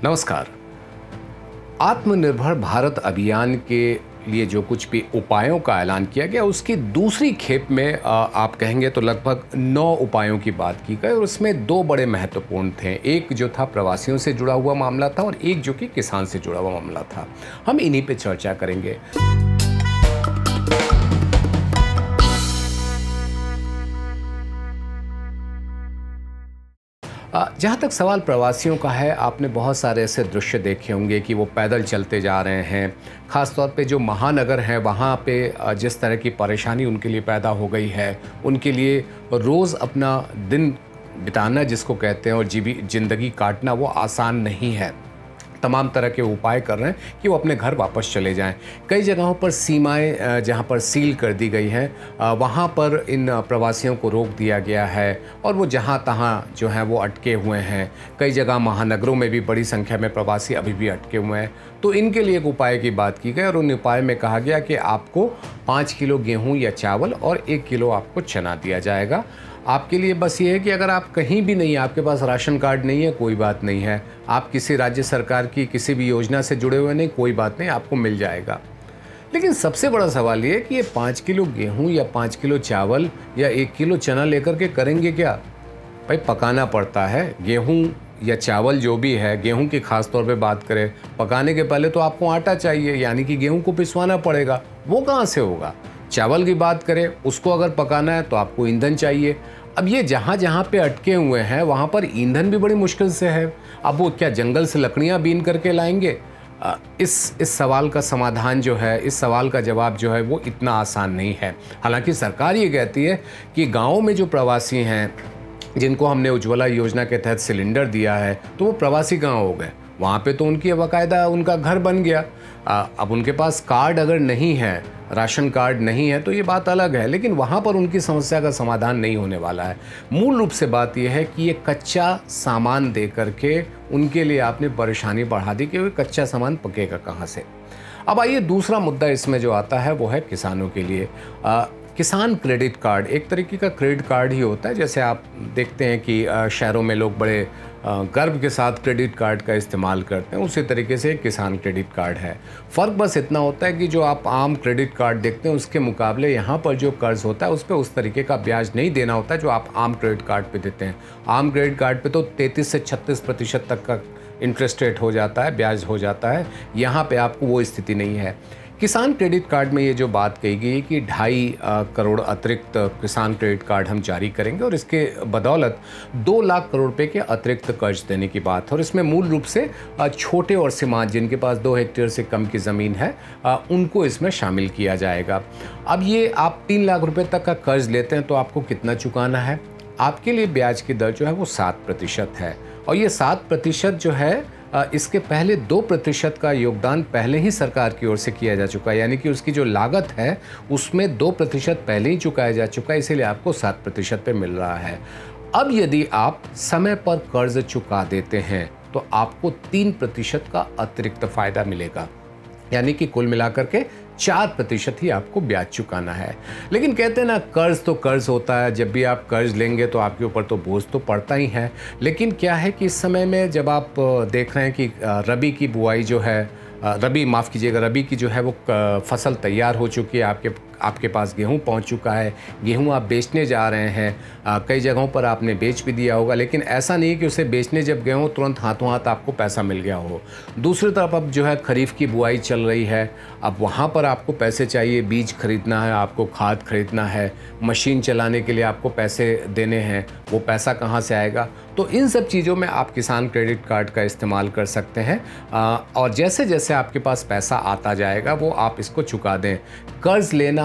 नमस्कार। आत्मनिर्भर भारत अभियान के लिए जो कुछ भी उपायों का ऐलान किया गया, उसकी दूसरी खेप में आप कहेंगे तो लगभग 9 उपायों की बात की गई और उसमें 2 बड़े महत्वपूर्ण थे। एक जो था प्रवासियों से जुड़ा हुआ मामला था और एक जो कि किसान से जुड़ा हुआ मामला था। हम इन्हीं पे चर्चा करेंगे। जहाँ तक सवाल प्रवासियों का है, आपने बहुत सारे ऐसे दृश्य देखे होंगे कि वो पैदल चलते जा रहे हैं। ख़ास तौर पे जो महानगर हैं वहाँ पे जिस तरह की परेशानी उनके लिए पैदा हो गई है, उनके लिए रोज़ अपना दिन बिताना जिसको कहते हैं और ज़िंदगी काटना वो आसान नहीं है। तमाम तरह के उपाय कर रहे हैं कि वो अपने घर वापस चले जाएं। कई जगहों पर सीमाएं जहां पर सील कर दी गई हैं, वहां पर इन प्रवासियों को रोक दिया गया है और वो जहां तहां जो हैं वो अटके हुए हैं। कई जगह महानगरों में भी बड़ी संख्या में प्रवासी अभी भी अटके हुए हैं। तो इनके लिए एक उपाय की बात की गई और उन उपाय में कहा गया कि आपको 5 किलो गेहूँ या चावल और 1 किलो आपको चना दिया जाएगा। आपके लिए बस ये है कि अगर आप कहीं भी नहीं है, आपके पास राशन कार्ड नहीं है, कोई बात नहीं है। आप किसी राज्य सरकार की किसी भी योजना से जुड़े हुए नहीं, कोई बात नहीं, आपको मिल जाएगा। लेकिन सबसे बड़ा सवाल ये है कि ये 5 किलो गेहूँ या 5 किलो चावल या 1 किलो चना लेकर के करेंगे क्या? भाई पकाना पड़ता है। गेहूँ या चावल जो भी है, गेहूँ की खास तौर पे बात करें, पकाने के पहले तो आपको आटा चाहिए, यानी कि गेहूँ को पिसवाना पड़ेगा। वो कहाँ से होगा? चावल की बात करें, उसको अगर पकाना है तो आपको ईंधन चाहिए। अब ये जहाँ जहाँ पे अटके हुए हैं वहाँ पर ईंधन भी बड़ी मुश्किल से है। अब वो क्या जंगल से लकड़ियाँ बीन करके लाएंगे? इस सवाल का समाधान जो है, इस सवाल का जवाब जो है वो इतना आसान नहीं है। हालांकि सरकार ये कहती है कि गाँव में जो प्रवासी हैं जिनको हमने उज्ज्वला योजना के तहत सिलेंडर दिया है, तो वो प्रवासी गाँव हो गए। वहाँ पे तो उनकी बाकायदा उनका घर बन गया। अब उनके पास कार्ड अगर नहीं है, राशन कार्ड नहीं है, तो ये बात अलग है, लेकिन वहाँ पर उनकी समस्या का समाधान नहीं होने वाला है। मूल रूप से बात यह है कि ये कच्चा सामान दे करके उनके लिए आपने परेशानी बढ़ा दी कि कच्चा सामान पकेगा कहाँ से। अब आइए, दूसरा मुद्दा इसमें जो आता है वो है किसानों के लिए। किसान क्रेडिट कार्ड एक तरीके का क्रेडिट कार्ड ही होता है। जैसे आप देखते हैं कि शहरों में लोग बड़े गर्व के साथ क्रेडिट कार्ड का इस्तेमाल करते हैं, उसी तरीके से किसान क्रेडिट कार्ड है। फ़र्क बस इतना होता है कि जो आप आम क्रेडिट कार्ड देखते हैं उसके मुकाबले यहाँ पर जो कर्ज होता है उस पर उस तरीके का ब्याज नहीं देना होता है जो आप आम क्रेडिट कार्ड पे देते हैं। आम क्रेडिट कार्ड पे तो 33 से 36% तक का इंटरेस्ट रेट हो जाता है, ब्याज हो जाता है। यहाँ पर आपको वो स्थिति नहीं है। किसान क्रेडिट कार्ड में ये जो बात कही गई कि 2.5 करोड़ अतिरिक्त किसान क्रेडिट कार्ड हम जारी करेंगे और इसके बदौलत 2 लाख करोड़ रुपए के अतिरिक्त कर्ज देने की बात है। और इसमें मूल रूप से छोटे और सीमांत जिनके पास 2 हेक्टेयर से कम की ज़मीन है, उनको इसमें शामिल किया जाएगा। अब ये आप 3 लाख रुपए तक का कर्ज लेते हैं तो आपको कितना चुकाना है? आपके लिए ब्याज की दर जो है वो 7% है और ये 7% जो है इसके पहले 2% का योगदान पहले ही सरकार की ओर से किया जा चुका है, यानी कि उसकी जो लागत है उसमें 2% पहले ही चुकाया जा चुका है, इसीलिए आपको 7% पे मिल रहा है। अब यदि आप समय पर कर्ज चुका देते हैं तो आपको 3% का अतिरिक्त फ़ायदा मिलेगा, यानी कि कुल मिलाकर के 4% ही आपको ब्याज चुकाना है। लेकिन कहते हैं ना, कर्ज तो कर्ज होता है। जब भी आप कर्ज लेंगे तो आपके ऊपर तो बोझ तो पड़ता ही है। लेकिन क्या है कि इस समय में जब आप देख रहे हैं कि रबी की बुआई जो है, रबी की जो है वो फसल तैयार हो चुकी है, आपके पास गेहूं पहुंच चुका है, गेहूं आप बेचने जा रहे हैं। कई जगहों पर आपने बेच भी दिया होगा, लेकिन ऐसा नहीं है कि उसे बेचने जब गए हो तुरंत हाथों हाथ आपको पैसा मिल गया हो। दूसरी तरफ अब जो है खरीफ की बुआई चल रही है, अब वहाँ पर आपको पैसे चाहिए, बीज खरीदना है, आपको खाद खरीदना है, मशीन चलाने के लिए आपको पैसे देने हैं। वो पैसा कहाँ से आएगा? तो इन सब चीज़ों में आप किसान क्रेडिट कार्ड का इस्तेमाल कर सकते हैं और जैसे जैसे आपके पास पैसा आता जाएगा वो आप इसको चुका दें। कर्ज लेना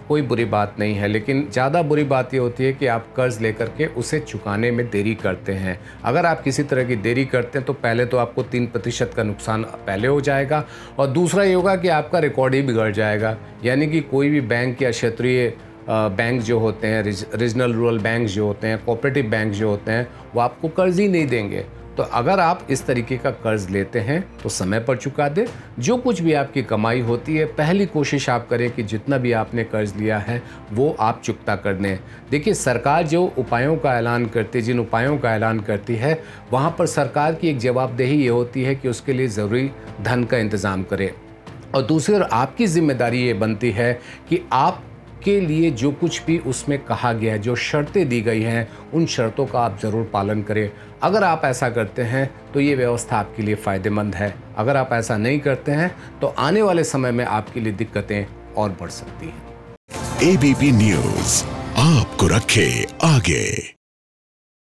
कोई बुरी बात नहीं है, लेकिन ज़्यादा बुरी बात ये होती है कि आप कर्ज लेकर के उसे चुकाने में देरी करते हैं। अगर आप किसी तरह की देरी करते हैं तो पहले तो आपको 3% का नुकसान पहले हो जाएगा और दूसरा ये होगा कि आपका रिकॉर्ड ही बिगड़ जाएगा, यानी कि कोई भी बैंक या क्षेत्रीय बैंक जो होते हैं, रीजनल रूरल बैंक जो होते हैं, कोऑपरेटिव बैंक जो होते हैं, वो आपको कर्ज ही नहीं देंगे। तो अगर आप इस तरीके का कर्ज लेते हैं तो समय पर चुका दें। जो कुछ भी आपकी कमाई होती है, पहली कोशिश आप करें कि जितना भी आपने कर्ज लिया है वो आप चुकता कर दें। देखिए, सरकार जो उपायों का ऐलान करती है, जिन उपायों का ऐलान करती है, वहाँ पर सरकार की एक जवाबदेही ये होती है कि उसके लिए ज़रूरी धन का इंतज़ाम करे। और दूसरी ओर आपकी जिम्मेदारी ये बनती है कि आप के लिए जो कुछ भी उसमें कहा गया है, जो शर्तें दी गई हैं, उन शर्तों का आप ज़रूर पालन करें। अगर आप ऐसा करते हैं तो ये व्यवस्था आपके लिए फ़ायदेमंद है। अगर आप ऐसा नहीं करते हैं तो आने वाले समय में आपके लिए दिक्कतें और बढ़ सकती हैं। ABP न्यूज़ आपको रखे आगे।